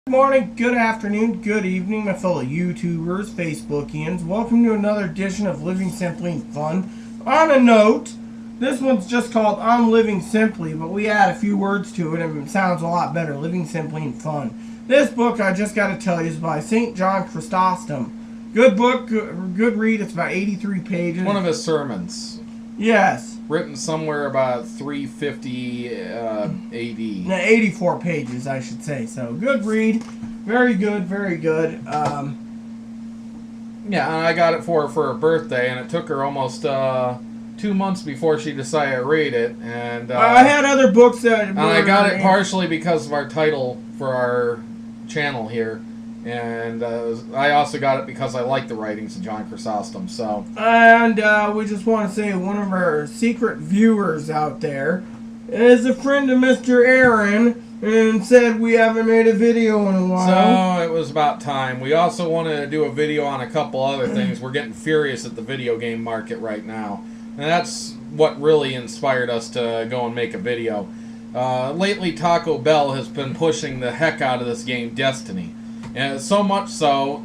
Good morning, good afternoon, good evening, my fellow YouTubers, Facebookians. Welcome to another edition of Living Simply and Fun. On a note, this one's just called I'm Living Simply, but we add a few words to it and it sounds a lot better, Living Simply and Fun. This book, I just got to tell you, is by St. John Chrysostom. Good book, good read, it's about 83 pages. One of his sermons. Yes. Written somewhere about 350 AD. 84 pages, I should say. So, good read. Very good, very good. Yeah, and I got it for her birthday, and it took her almost 2 months before she decided to read it. And I had other books that... And I got it partially because of our title for our channel here. And I also got it because I like the writings of John Chrysostom. So, and we just want to say one of our secret viewers out there is a friend of Mr. Aaron and said we haven't made a video in a while. So it was about time. We also wanted to do a video on a couple other things. We're getting furious at the video game market right now. And that's what really inspired us to go and make a video. Lately, Taco Bell has been pushing the heck out of this game, Destiny. And so much so,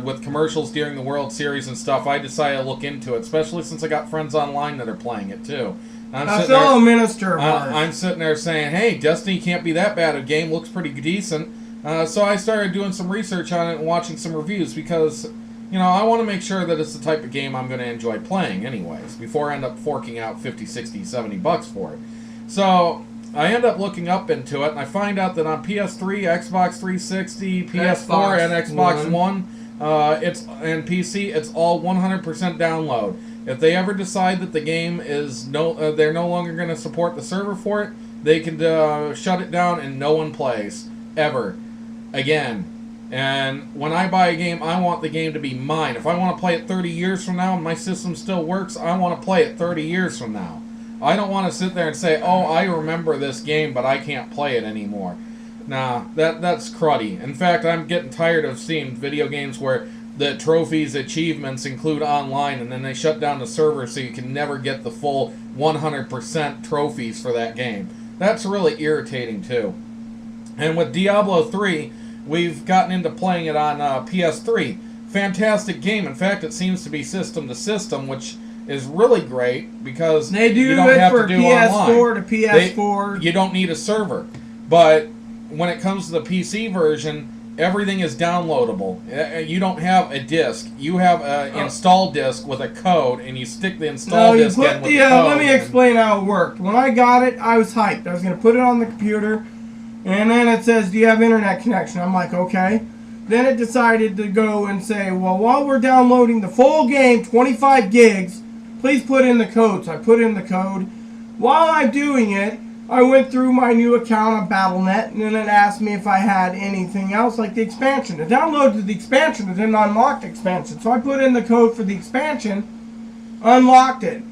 with commercials during the World Series and stuff, I decided to look into it, especially since I got friends online that are playing it, too. A fellow minister of ours. I'm sitting there saying, hey, Destiny can't be that bad a game, looks pretty decent. So I started doing some research on it and watching some reviews, because, you know, I want to make sure that it's the type of game I'm going to enjoy playing anyways, before I end up forking out 50, 60, 70 bucks for it. So I end up looking up into it, and I find out that on PS3, Xbox 360, PS4, and Xbox One, and PC, it's all 100% download. If they ever decide that the game is they're no longer going to support the server for it, they can shut it down and no one plays ever again. And when I buy a game, I want the game to be mine. If I want to play it 30 years from now and my system still works, I want to play it 30 years from now. I don't want to sit there and say, oh, I remember this game, but I can't play it anymore. Nah, that's cruddy. In fact, I'm getting tired of seeing video games where the trophies, achievements include online, and then they shut down the server so you can never get the full 100% trophies for that game. That's really irritating, too. And with Diablo 3, we've gotten into playing it on PS3. Fantastic game. In fact, it seems to be system to system, which is really great because they do you don't it have for to do PS4 online. to PS4. You don't need a server. But when it comes to the PC version, everything is downloadable. You don't have a disc. You have an install disc with a code, and you stick the install disc in with the code. Let me explain how it worked. When I got it, I was hyped. I was going to put it on the computer, and then it says, do you have internet connection? I'm like, okay. Then it decided to go and say, well, while we're downloading the full game, 25 gigs, please put in the code. So I put in the code. While I'm doing it, I went through my new account on Battle.net, and then it asked me if I had anything else, like the expansion. It downloaded the expansion, it didn't unlock the expansion. So I put in the code for the expansion, unlocked it.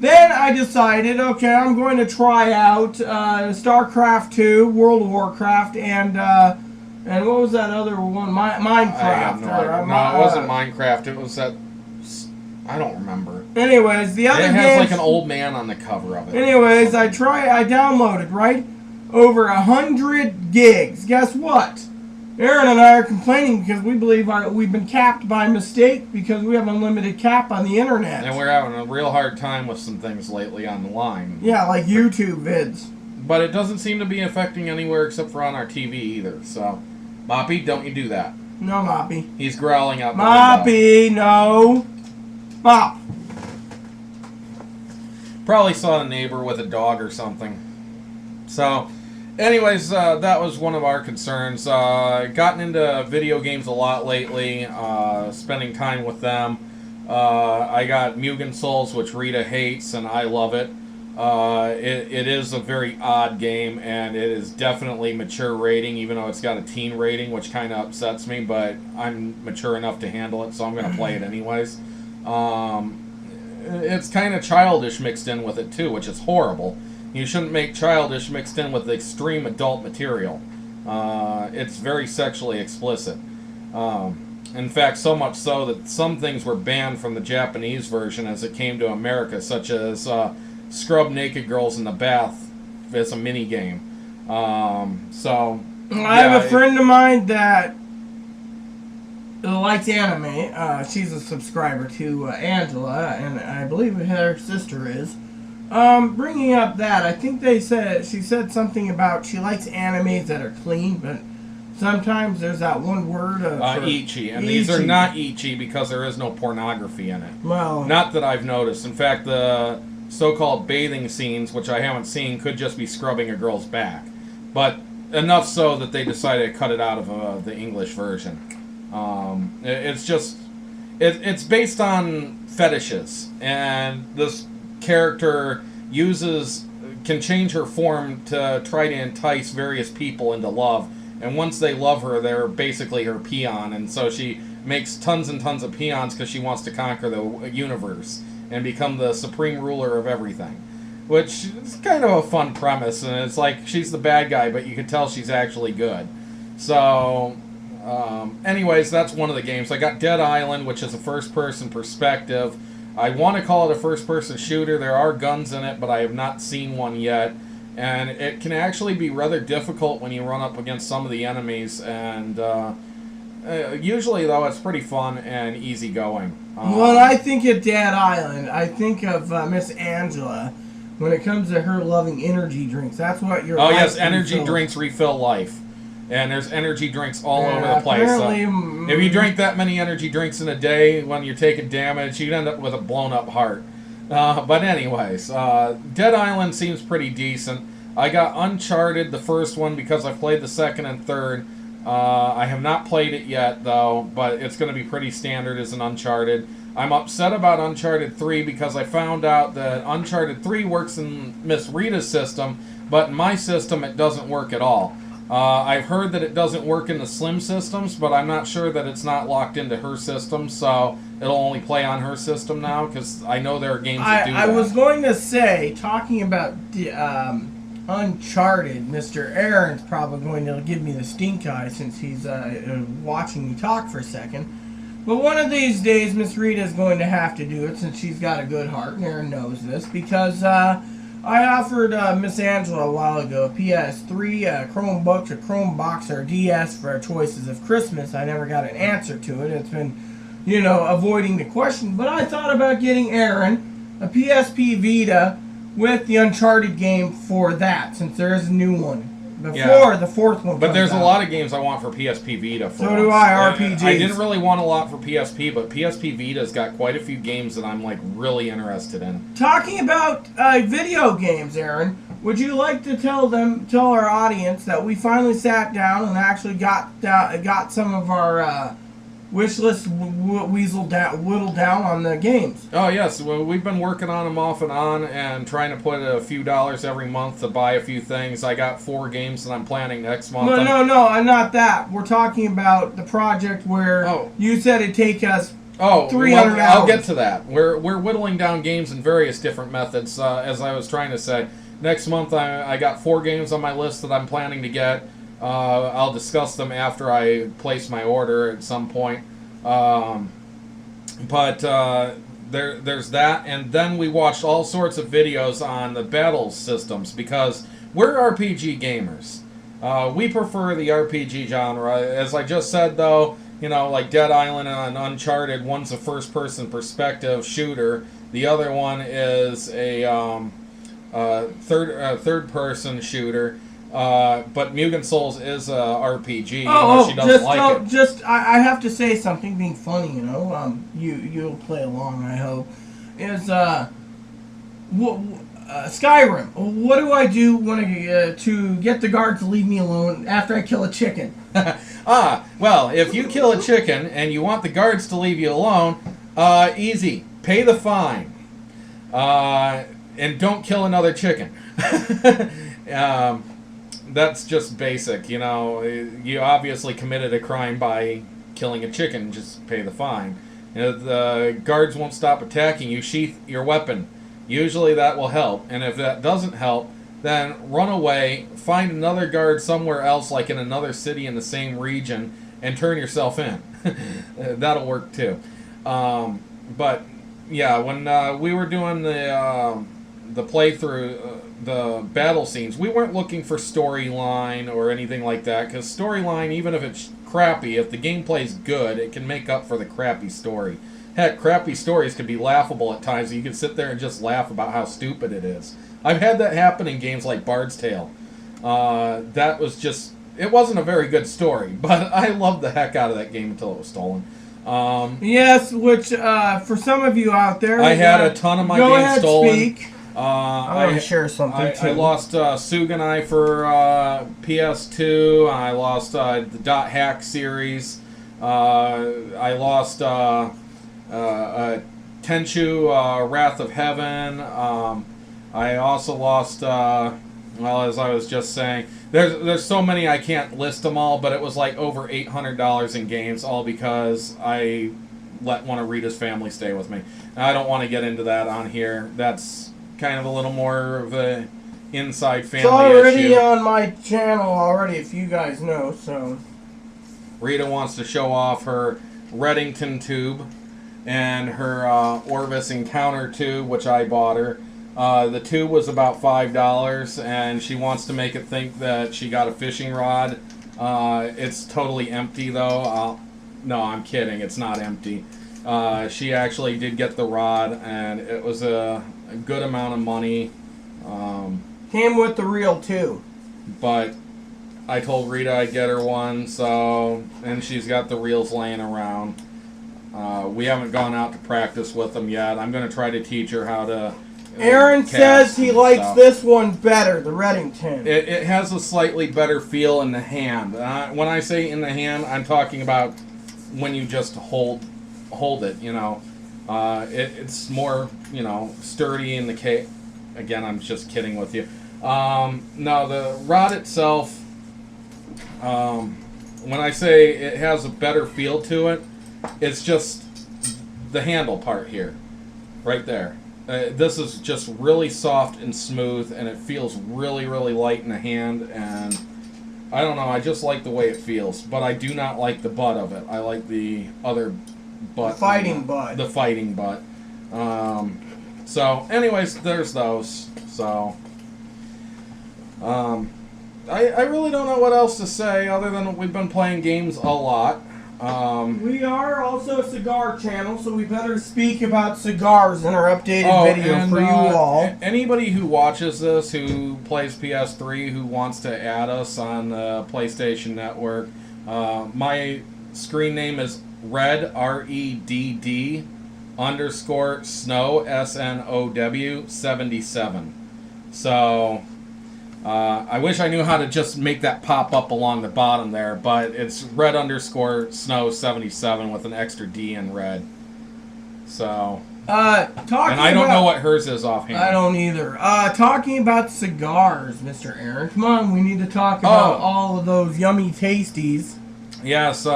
Then I decided, okay, I'm going to try out StarCraft 2, World of Warcraft, and what was that other one? Minecraft. I have no idea. No, it wasn't Minecraft. It was that... I don't remember. Anyways, the other games... It has like an old man on the cover of it. Anyways, I downloaded, right? Over 100 gigs. Guess what? Aaron and I are complaining because we believe we've been capped by mistake because we have unlimited cap on the internet. And we're having a real hard time with some things lately on the line. Yeah, like YouTube vids. But it doesn't seem to be affecting anywhere except for on our TV either, so... Moppy, don't you do that. No, Moppy. He's growling out the Moppy, no. Mop. Probably saw a neighbor with a dog or something. So, anyways, that was one of our concerns. Gotten into video games a lot lately, spending time with them. I got Mugen Souls, which Rita hates, and I love it. It is a very odd game, and it is definitely mature rating, even though it's got a teen rating, which kind of upsets me, but I'm mature enough to handle it, so I'm going to play it anyways. It's kind of childish mixed in with it, too, which is horrible. You shouldn't make childish mixed in with extreme adult material. It's very sexually explicit. In fact, so much so that some things were banned from the Japanese version as it came to America, such as scrub naked girls in the bath as a mini game. So I have a friend of mine that likes anime. She's a subscriber to Angela, and I believe her sister is. Bringing up that, I think she said something about she likes animes that are clean, but sometimes there's that one word ecchi, and these are not ecchi because there is no pornography in it. Well, not that I've noticed. In fact, the so-called bathing scenes, which I haven't seen, could just be scrubbing a girl's back, but enough so that they decided to cut it out of the English version. It's based on fetishes, and this character can change her form to try to entice various people into love, and once they love her, they're basically her peon, and so she makes tons and tons of peons because she wants to conquer the universe and become the supreme ruler of everything, which is kind of a fun premise, and it's like she's the bad guy, but you can tell she's actually good. So anyways, that's one of the games. I got Dead Island, which is a first-person perspective. I want to call it a first-person shooter. There are guns in it, but I have not seen one yet. And it can actually be rather difficult when you run up against some of the enemies. And usually, though, it's pretty fun and easygoing. When I think of Dead Island, I think of Miss Angela. When it comes to her loving energy drinks, that's what you're. Oh yes, energy drinks refill life. And there's energy drinks all over the place. If you drink that many energy drinks in a day when you're taking damage, you'd end up with a blown-up heart. But anyways, Dead Island seems pretty decent. I got Uncharted, the first one, because I played the second and third. I have not played it yet, though, but it's going to be pretty standard as an Uncharted. I'm upset about Uncharted 3 because I found out that Uncharted 3 works in Miss Rita's system, but in my system it doesn't work at all. I've heard that it doesn't work in the Slim systems, but I'm not sure that it's not locked into her system, so it'll only play on her system now, because I know there are games that do that. I was going to say, talking about Uncharted, Mr. Aaron's probably going to give me the stink eye since he's watching me talk for a second. But one of these days, Miss Rita is going to have to do it since she's got a good heart, and Aaron knows this, because I offered Miss Angela a while ago a PS3, a Chromebook, a Chromebox, or a DS for our choices of Christmas. I never got an answer to it. It's been, avoiding the question. But I thought about getting Aaron a PSP Vita with the Uncharted game for that, since there is a new one. Before the fourth one. But there's a lot of games I want for PSP Vita. So do I, RPGs. I didn't really want a lot for PSP, but PSP Vita's got quite a few games that I'm really interested in. Talking about video games, Aaron, would you like to tell our audience that we finally sat down and actually got some of our wish list whittled down on the games? Oh yes, well, we've been working on them off and on and trying to put a few dollars every month to buy a few things. I got 4 games that I'm planning next month. No, not that. We're talking about the project where you said it'd take us 300 hours. I'll get to that. We're whittling down games in various different methods, as I was trying to say. Next month I got 4 games on my list that I'm planning to get. I'll discuss them after I place my order at some point. But there's that, and then we watched all sorts of videos on the battle systems because we're RPG gamers. We prefer the RPG genre. As I just said, though, like Dead Island and Uncharted, one's a first-person perspective shooter. The other one is a third-person shooter. But Mugen Souls is a RPG. She doesn't like it. I have to say something, being funny, you'll play along, I hope. Is Skyrim. What do I do when to get the guards to leave me alone after I kill a chicken? Well, if you kill a chicken and you want the guards to leave you alone, easy. Pay the fine. And don't kill another chicken. That's just basic, you obviously committed a crime by killing a chicken, just pay the fine. The guards won't stop attacking you, sheath your weapon. Usually that will help, and if that doesn't help, then run away, find another guard somewhere else, like in another city in the same region, and turn yourself in. That'll work too. But yeah, when we were doing the playthrough, the battle scenes, we weren't looking for storyline or anything like that, because storyline, even if it's crappy, if the gameplay's good, it can make up for the crappy story. Heck, crappy stories can be laughable at times. You can sit there and just laugh about how stupid it is. I've had that happen in games like Bard's Tale. That was just... It wasn't a very good story, but I loved the heck out of that game until it was stolen. Yes, which, for some of you out there... I had a ton of my games stolen. Speak. I want to share something, too. I lost Suganai for PS2. I lost the Dot Hack series. I lost Tenchu Wrath of Heaven. I also lost, well, as I was just saying, there's so many I can't list them all, but it was like over $800 in games, all because I let one of Rita's family stay with me. I don't want to get into that on here. That's kind of a little more of a inside family issue. It's already on my channel already, if you guys know, so... Rita wants to show off her Reddington tube and her Orvis Encounter tube, which I bought her. The tube was about $5, and she wants to make it think that she got a fishing rod. It's totally empty, though. No, I'm kidding. It's not empty. She actually did get the rod, and it was a good amount of money. Came with the reel, too. But I told Rita I'd get her one, so... And she's got the reels laying around. We haven't gone out to practice with them yet. I'm going to try to teach her how to... Aaron says he likes this one better, the Reddington. It has a slightly better feel in the hand. When I say in the hand, I'm talking about when you just hold it, you know. It's more, you know, sturdy in the case. Again, I'm just kidding with you. No, the rod itself, when I say it has a better feel to it, it's just the handle part here, right there. This is just really soft and smooth, and it feels really, really light in the hand, and I don't know, I just like the way it feels, but I do not like the butt of it. I like the other butt. The fighting butt. The fighting butt. So, anyways, there's those. So, I really don't know what else to say, other than we've been playing games a lot. We are also a cigar channel, so we better speak about cigars in our updated video for you all. Anybody who watches this, who plays PS3, who wants to add us on the PlayStation Network, my screen name is Redd, R-E-D-D, _ Snow, S-N-O-W, 77. So... I wish I knew how to just make that pop up along the bottom there, but it's Redd _ Snow 77 with an extra D in red. So, and I don't know what hers is offhand. I don't either. Talking about cigars, Mr. Aaron. Come on, we need to talk about all of those yummy tasties. Yes,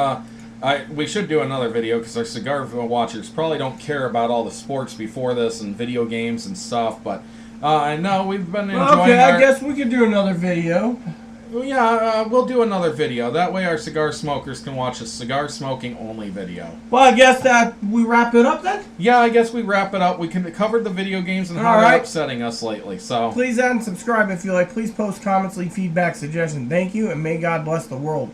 we should do another video because our cigar watchers probably don't care about all the sports before this and video games and stuff, but... no, we've been enjoying I guess we could do another video. Yeah, we'll do another video. That way our cigar smokers can watch a cigar smoking only video. Well, I guess that we wrap it up then? Yeah, I guess we wrap it up. We covered the video games and how they're upsetting us lately. So please add and subscribe if you like. Please post comments, leave feedback, suggestions. Thank you, and may God bless the world.